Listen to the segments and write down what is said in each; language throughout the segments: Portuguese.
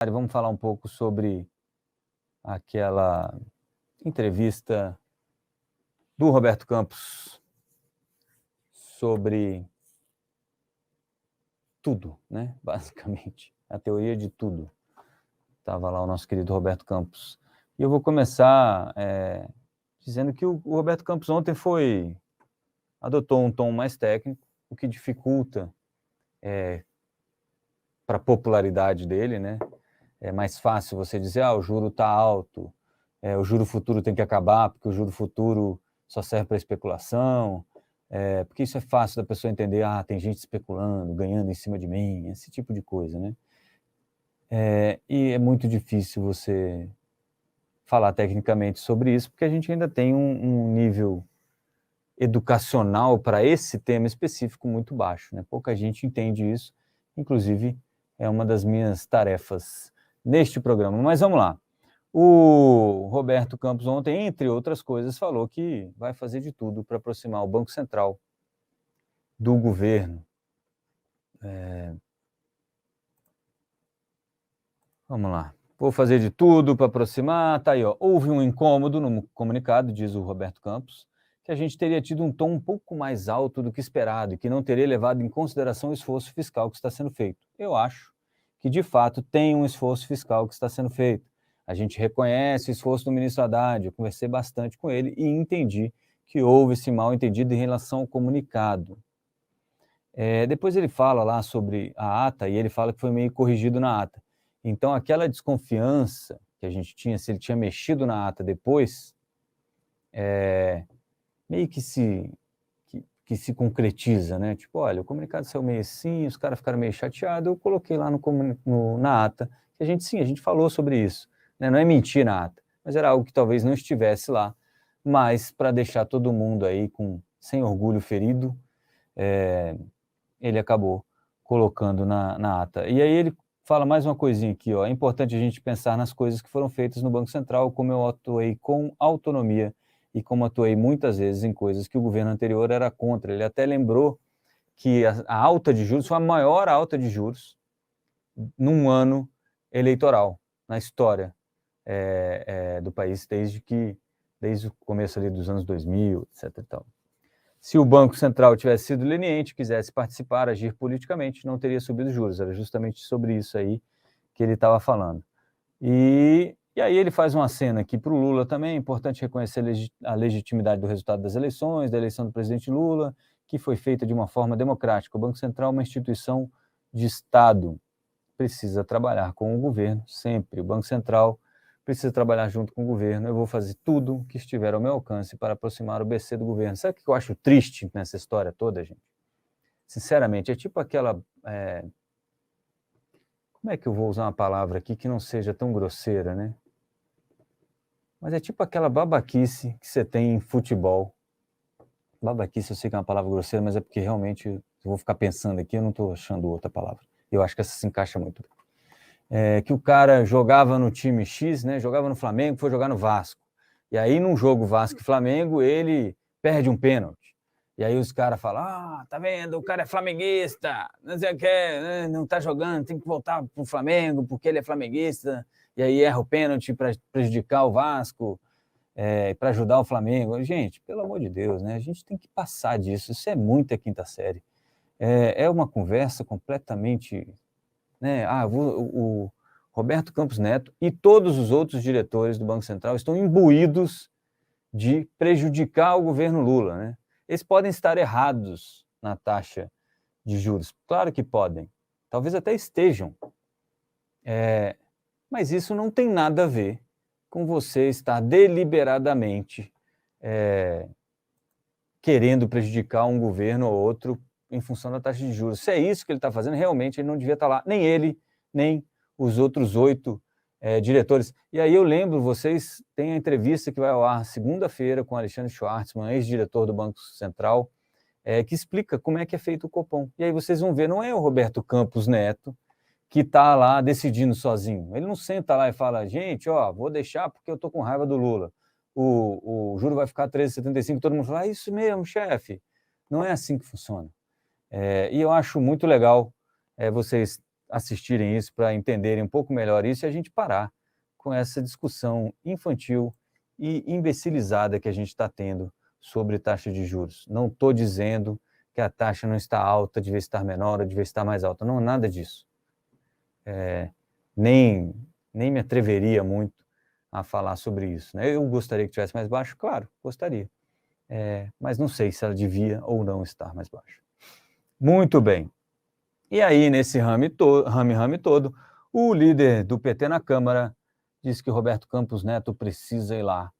Vamos falar um pouco sobre aquela entrevista do Roberto Campos sobre tudo, né? Basicamente, a teoria de tudo. Estava lá o nosso querido Roberto Campos. E eu vou começar dizendo que o Roberto Campos ontem adotou um tom mais técnico, o que dificulta para a popularidade dele, né? É mais fácil você dizer, o juro está alto, o juro futuro tem que acabar, porque o juro futuro só serve para especulação, porque isso é fácil da pessoa entender, tem gente especulando, ganhando em cima de mim, esse tipo de coisa, né? E é muito difícil você falar tecnicamente sobre isso, porque a gente ainda tem um nível educacional para esse tema específico muito baixo, né? Pouca gente entende isso, inclusive é uma das minhas tarefas neste programa. Mas vamos lá. O Roberto Campos ontem, entre outras coisas, falou que vai fazer de tudo para aproximar o Banco Central do governo. Vamos lá. Vou fazer de tudo para aproximar. Tá aí, ó. Houve um incômodo no comunicado, diz o Roberto Campos, que a gente teria tido um tom um pouco mais alto do que esperado e que não teria levado em consideração o esforço fiscal que está sendo feito. Eu acho que, de fato, tem um esforço fiscal que está sendo feito. A gente reconhece o esforço do ministro Haddad, eu conversei bastante com ele e entendi que houve esse mal-entendido em relação ao comunicado. Depois ele fala lá sobre a ata e ele fala que foi meio corrigido na ata. Então, aquela desconfiança que a gente tinha, se ele tinha mexido na ata depois, meio que se concretiza, né? Tipo, olha, o comunicado saiu meio assim, os caras ficaram meio chateados, eu coloquei lá na ata, que a gente falou sobre isso, né? Não é mentir na ata, mas era algo que talvez não estivesse lá, mas para deixar todo mundo aí sem orgulho ferido, ele acabou colocando na ata. E aí ele fala mais uma coisinha aqui, ó, é importante a gente pensar nas coisas que foram feitas no Banco Central, como eu atuei com autonomia e como atuei muitas vezes em coisas que o governo anterior era contra. Ele até lembrou que a alta de juros foi a maior alta de juros num ano eleitoral na história do país, desde o começo ali dos anos 2000, etc. E tal. Se o Banco Central tivesse sido leniente, quisesse participar, agir politicamente, não teria subido juros. Era justamente sobre isso aí que ele estava falando. E aí ele faz uma cena aqui para o Lula também, é importante reconhecer a legitimidade do resultado das eleições, da eleição do presidente Lula, que foi feita de uma forma democrática. O Banco Central é uma instituição de Estado, precisa trabalhar com o governo sempre. O Banco Central precisa trabalhar junto com o governo. Eu vou fazer tudo que estiver ao meu alcance para aproximar o BC do governo. Sabe o que eu acho triste nessa história toda, gente? Sinceramente, é tipo aquela... Como é que eu vou usar uma palavra aqui que não seja tão grosseira, né? Mas é tipo aquela babaquice que você tem em futebol. Babaquice eu sei que é uma palavra grosseira, mas é porque realmente eu vou ficar pensando aqui, eu não estou achando outra palavra. Eu acho que essa se encaixa muito bem. Que o cara jogava no time X, né? Jogava no Flamengo, foi jogar no Vasco. E aí, num jogo Vasco e Flamengo, ele perde um pênalti. E aí os caras falam, tá vendo, o cara é flamenguista, não sei o que, né? Não tá jogando, tem que voltar pro Flamengo, porque ele é flamenguista. E aí erra o pênalti para prejudicar o Vasco, para ajudar o Flamengo. Gente, pelo amor de Deus, né? A gente tem que passar disso, isso é muita quinta série. É uma conversa completamente... Né? O Roberto Campos Neto e todos os outros diretores do Banco Central estão imbuídos de prejudicar o governo Lula, né? Eles podem estar errados na taxa de juros, claro que podem, talvez até estejam, mas isso não tem nada a ver com você estar deliberadamente querendo prejudicar um governo ou outro em função da taxa de juros. Se é isso que ele está fazendo, realmente ele não devia estar lá, nem ele, nem os outros 8 diretores. E aí eu lembro, vocês têm a entrevista que vai ao ar segunda-feira com Alexandre Schwartzman, ex-diretor do Banco Central, que explica como é que é feito o Copom. E aí vocês vão ver, não é o Roberto Campos Neto que está lá decidindo sozinho. Ele não senta lá e fala, gente, vou deixar porque eu estou com raiva do Lula. O juro vai ficar 13,75, todo mundo fala, isso mesmo, chefe. Não é assim que funciona. E eu acho muito legal vocês assistirem isso, para entenderem um pouco melhor isso, e a gente parar com essa discussão infantil e imbecilizada que a gente está tendo sobre taxa de juros. Não estou dizendo que a taxa não está alta, devia estar menor ou devia estar mais alta. Não, nada disso. Nem me atreveria muito a falar sobre isso, né? Eu gostaria que tivesse mais baixo? Claro, gostaria. Mas não sei se ela devia ou não estar mais baixa. Muito bem. E aí, nesse rame todo, o líder do PT na Câmara disse que Roberto Campos Neto precisa ir lá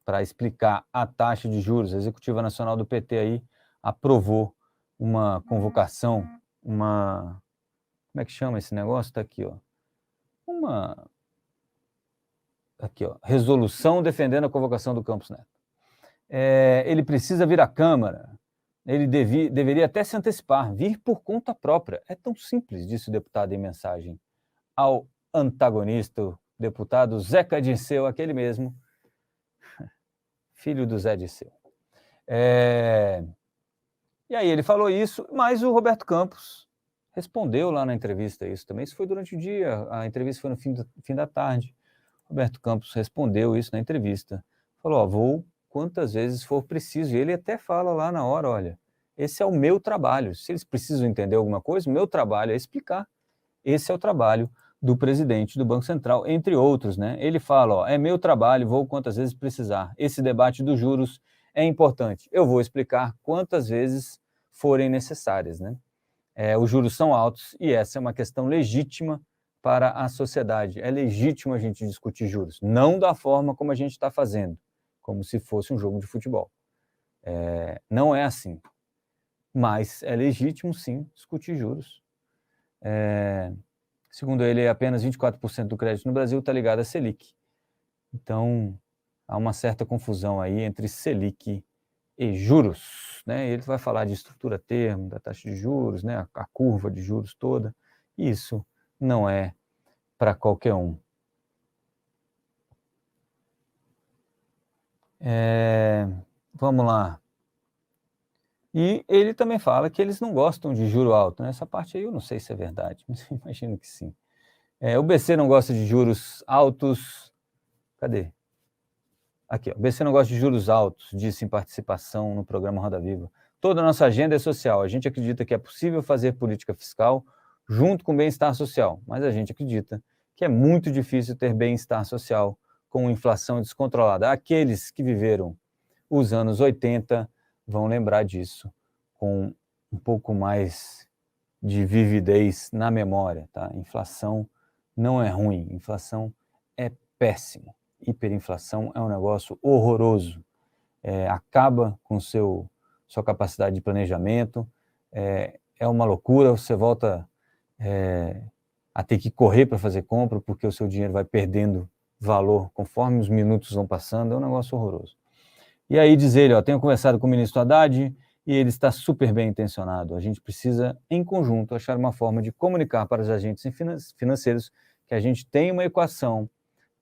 para explicar a taxa de juros. A Executiva Nacional do PT aí aprovou uma convocação, como é que chama esse negócio? Está aqui, ó. Resolução defendendo a convocação do Campos Neto. Ele precisa vir à Câmara, ele deveria até se antecipar, vir por conta própria. É tão simples, disse o deputado em mensagem ao antagonista, o deputado Zeca Dirceu, aquele mesmo, filho do Zé Dirceu. E aí ele falou isso, mas o Roberto Campos respondeu lá na entrevista isso também. Isso foi durante o dia, a entrevista foi no fim da tarde. Roberto Campos respondeu isso na entrevista. Falou, vou quantas vezes for preciso. E ele até fala lá na hora, olha, esse é o meu trabalho. Se eles precisam entender alguma coisa, o meu trabalho é explicar. Esse é o trabalho do presidente do Banco Central, entre outros, né? Ele fala, é meu trabalho, vou quantas vezes precisar. Esse debate dos juros é importante. Eu vou explicar quantas vezes forem necessárias, né? Os juros são altos e essa é uma questão legítima para a sociedade. É legítimo a gente discutir juros, não da forma como a gente está fazendo, como se fosse um jogo de futebol. Não é assim. Mas é legítimo, sim, discutir juros. Segundo ele, apenas 24% do crédito no Brasil está ligado à Selic. Então, há uma certa confusão aí entre Selic e juros, né? Ele vai falar de estrutura termo, da taxa de juros, né? A curva de juros toda. Isso não é para qualquer um. Vamos lá. E ele também fala que eles não gostam de juro alto, né? Essa parte aí eu não sei se é verdade, mas imagino que sim. O BC não gosta de juros altos. Cadê? Aqui, ó. O BC não gosta de juros altos, disse em participação no programa Roda Viva. Toda a nossa agenda é social. A gente acredita que é possível fazer política fiscal junto com bem-estar social, mas a gente acredita que é muito difícil ter bem-estar social com inflação descontrolada. Aqueles que viveram os anos 80 vão lembrar disso com um pouco mais de vividez na memória, tá? Inflação não é ruim, inflação é péssimo. Hiperinflação é um negócio horroroso, acaba com sua capacidade de planejamento, é uma loucura, você volta a ter que correr para fazer compra, porque o seu dinheiro vai perdendo valor conforme os minutos vão passando, é um negócio horroroso. E aí diz ele, tenho conversado com o ministro Haddad e ele está super bem intencionado. A gente precisa, em conjunto, achar uma forma de comunicar para os agentes financeiros que a gente tem uma equação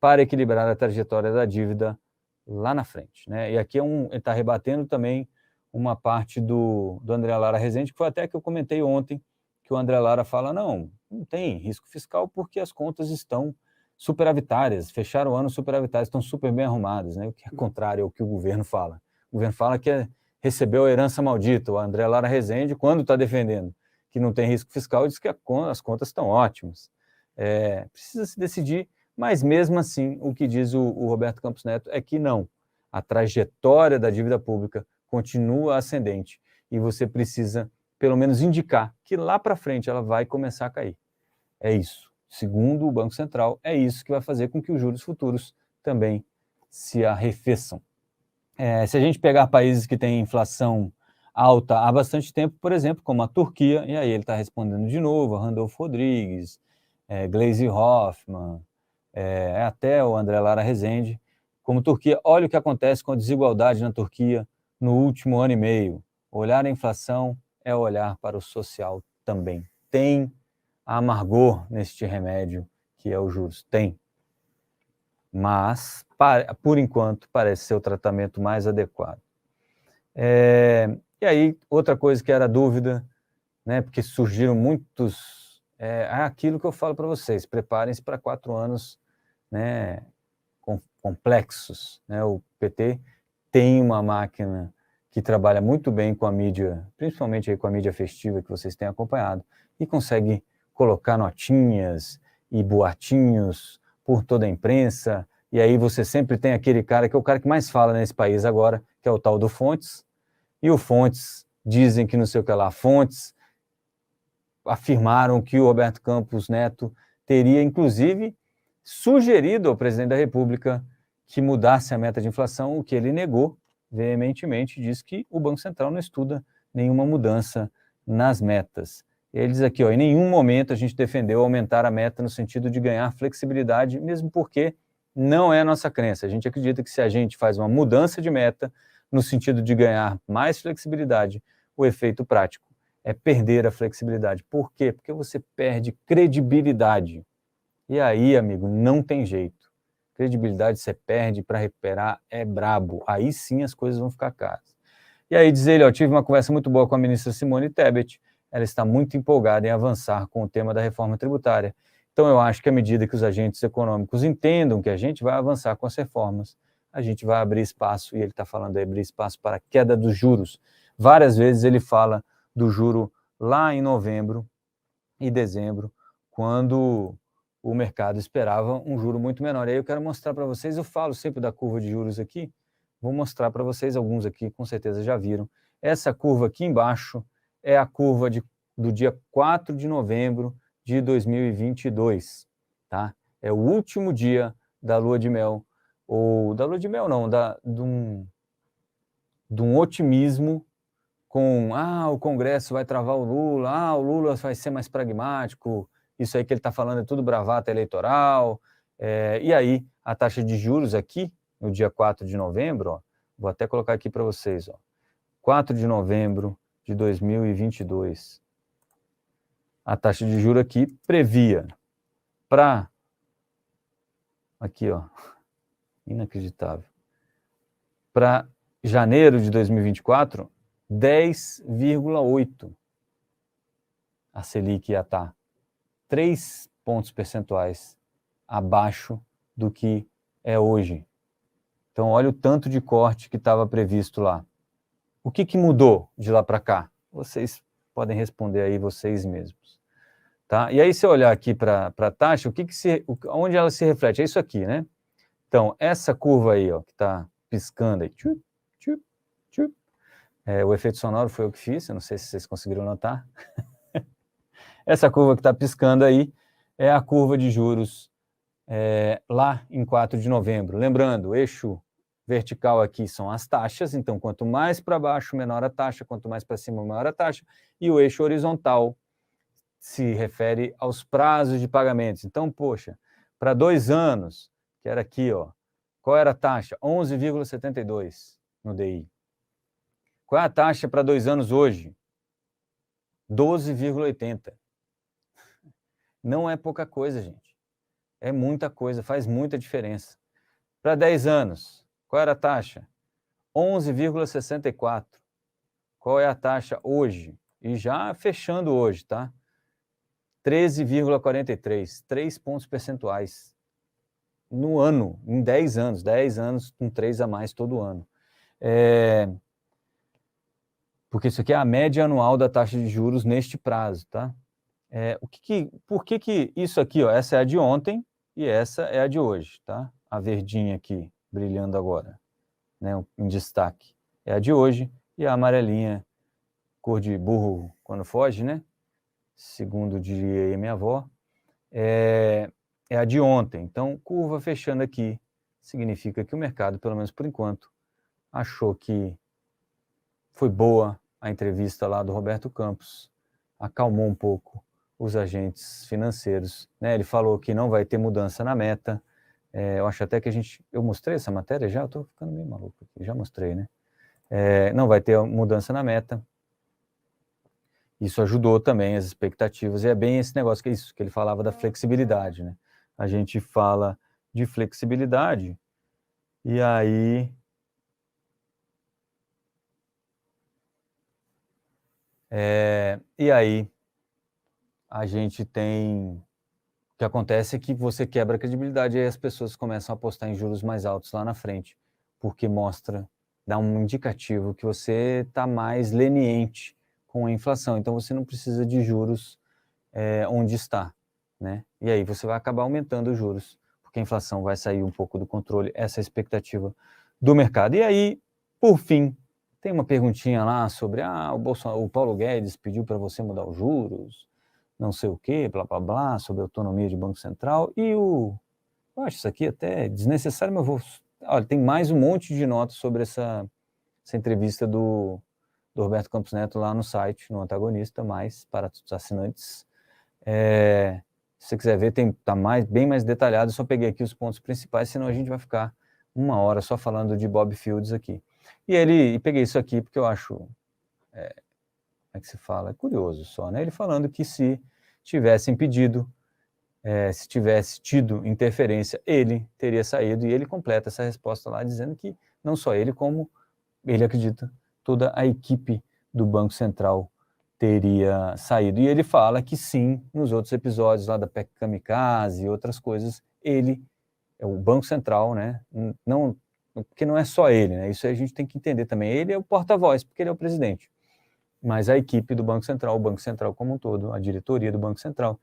para equilibrar a trajetória da dívida lá na frente, né? E aqui ele está rebatendo também uma parte do André Lara Rezende, que foi até que eu comentei ontem, que o André Lara fala, não tem risco fiscal porque as contas estão superavitárias, fecharam o ano superavitárias, estão super bem arrumadas, né? O que é contrário ao que o governo fala. O governo fala que recebeu a herança maldita. O André Lara Rezende, quando está defendendo que não tem risco fiscal, diz que as contas estão ótimas. Precisa se decidir, mas mesmo assim, o que diz o Roberto Campos Neto é que não. A trajetória da dívida pública continua ascendente e você precisa, pelo menos, indicar que lá para frente ela vai começar a cair. É isso. Segundo o Banco Central, é isso que vai fazer com que os juros futuros também se arrefeçam. Se a gente pegar países que têm inflação alta há bastante tempo, por exemplo, como a Turquia, e aí ele está respondendo de novo, a Randolfo Rodrigues, Gleisi Hoffmann, até o André Lara Rezende, como Turquia, olha o que acontece com a desigualdade na Turquia no último ano e meio. Olhar a inflação é olhar para o social também. Tem amargor neste remédio que é o juros, tem. Mas, por enquanto, parece ser o tratamento mais adequado. E aí, outra coisa que era dúvida, né, porque surgiram muitos é aquilo que eu falo para vocês, preparem-se para 4 anos, né, complexos, né? O PT tem uma máquina que trabalha muito bem com a mídia, principalmente aí com a mídia festiva que vocês têm acompanhado, e consegue colocar notinhas e boatinhos por toda a imprensa, e aí você sempre tem aquele cara que é o cara que mais fala nesse país agora, que é o tal do Fontes, e o Fontes dizem que não sei o que lá, Fontes afirmaram que o Roberto Campos Neto teria, inclusive, sugerido ao presidente da República que mudasse a meta de inflação, o que ele negou veementemente, diz que o Banco Central não estuda nenhuma mudança nas metas. Ele diz aqui, ó, em nenhum momento a gente defendeu aumentar a meta no sentido de ganhar flexibilidade, mesmo porque não é a nossa crença. A gente acredita que se a gente faz uma mudança de meta no sentido de ganhar mais flexibilidade, o efeito prático é perder a flexibilidade. Por quê? Porque você perde credibilidade. E aí, amigo, não tem jeito. Credibilidade você perde, para recuperar é brabo. Aí sim as coisas vão ficar caras. E aí diz ele, ó, tive uma conversa muito boa com a ministra Simone Tebet, ela está muito empolgada em avançar com o tema da reforma tributária. Então eu acho que à medida que os agentes econômicos entendam que a gente vai avançar com as reformas, a gente vai abrir espaço, e ele está falando aí, abrir espaço para a queda dos juros. Várias vezes ele fala do juro lá em novembro e dezembro, quando o mercado esperava um juro muito menor. E aí eu quero mostrar para vocês, eu falo sempre da curva de juros aqui, vou mostrar para vocês, alguns aqui com certeza já viram. Essa curva aqui embaixo é a curva do dia 4 de novembro de 2022, tá? É o último dia da lua de mel, ou da lua de mel não, de um otimismo com, o Congresso vai travar o Lula vai ser mais pragmático, isso aí que ele está falando é tudo bravata eleitoral, e aí a taxa de juros aqui, no dia 4 de novembro, ó, vou até colocar aqui para vocês, ó, 4 de novembro de 2022, a taxa de juros aqui previa para, aqui ó, inacreditável, para janeiro de 2024, 10,8%. A Selic ia estar 3 pontos percentuais abaixo do que é hoje. Então, olha o tanto de corte que estava previsto lá. O que mudou de lá para cá? Vocês podem responder aí vocês mesmos. Tá? E aí, se eu olhar aqui para a taxa, onde ela se reflete? É isso aqui, né? Então, essa curva aí, ó, que está piscando aí, tchup, tchup, tchup. O efeito sonoro foi eu que fiz, eu não sei se vocês conseguiram notar. Essa curva que está piscando aí é a curva de juros lá em 4 de novembro. Lembrando, o eixo vertical aqui são as taxas, então quanto mais para baixo, menor a taxa, quanto mais para cima, maior a taxa, e o eixo horizontal se refere aos prazos de pagamentos. Então, poxa, para 2 anos, que era aqui, ó, qual era a taxa? 11,72 no DI. Qual é a taxa para 2 anos hoje? 12,80. Não é pouca coisa, gente. É muita coisa, faz muita diferença. Para 10 anos, qual era a taxa? 11,64. Qual é a taxa hoje? E já fechando hoje, tá? 13,43. 3 pontos percentuais no ano, em 10 anos. 10 anos com 3 a mais todo ano. Porque isso aqui é a média anual da taxa de juros neste prazo, tá? Por que isso aqui, ó, essa é a de ontem e essa é a de hoje, tá? A verdinha aqui, brilhando agora, né, em destaque. É a de hoje e a amarelinha, cor de burro quando foge, né? Segundo diria minha avó, é a de ontem. Então, curva fechando aqui significa que o mercado, pelo menos por enquanto, achou que foi boa a entrevista lá do Roberto Campos, acalmou um pouco os agentes financeiros, né? Ele falou que não vai ter mudança na meta. Eu acho até que eu mostrei essa matéria já, eu estou ficando meio maluco aqui, já mostrei, né? Não vai ter mudança na meta. Isso ajudou também as expectativas, e é bem esse negócio que é isso que ele falava da flexibilidade, né? A gente fala de flexibilidade, e aí a gente tem... O que acontece é que você quebra a credibilidade e aí as pessoas começam a apostar em juros mais altos lá na frente, porque dá um indicativo que você está mais leniente com a inflação. Então, você não precisa de juros onde está, né? E aí você vai acabar aumentando os juros, porque a inflação vai sair um pouco do controle, essa é a expectativa do mercado. E aí, por fim, tem uma perguntinha lá sobre o Paulo Guedes pediu para você mudar os juros, não sei o quê, blá, blá, blá, sobre a autonomia de Banco Central, eu acho isso aqui até desnecessário, mas olha, tem mais um monte de notas sobre essa entrevista do Roberto Campos Neto lá no site, no Antagonista, mais para os assinantes. Se você quiser ver, tá bem mais detalhado, eu só peguei aqui os pontos principais, senão a gente vai ficar 1 hora só falando de Bob Fields aqui. E peguei isso aqui porque eu acho, como é que se fala? É curioso só, né? Ele falando que se tivesse impedido, se tivesse tido interferência, ele teria saído, e ele completa essa resposta lá, dizendo que não só ele, como ele acredita, toda a equipe do Banco Central teria saído. E ele fala que sim, nos outros episódios lá da PEC Kamikaze e outras coisas, o Banco Central, né, não, porque não é só ele, né, isso a gente tem que entender também, ele é o porta-voz, porque ele é o presidente, mas a equipe do Banco Central, o Banco Central como um todo, a diretoria do Banco Central,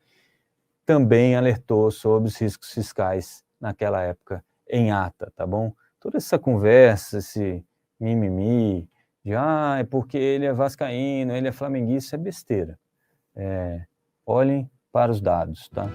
também alertou sobre os riscos fiscais naquela época em ata, tá bom? Toda essa conversa, esse mimimi, de é porque ele é vascaíno, ele é flamenguista, é besteira. Olhem para os dados, tá?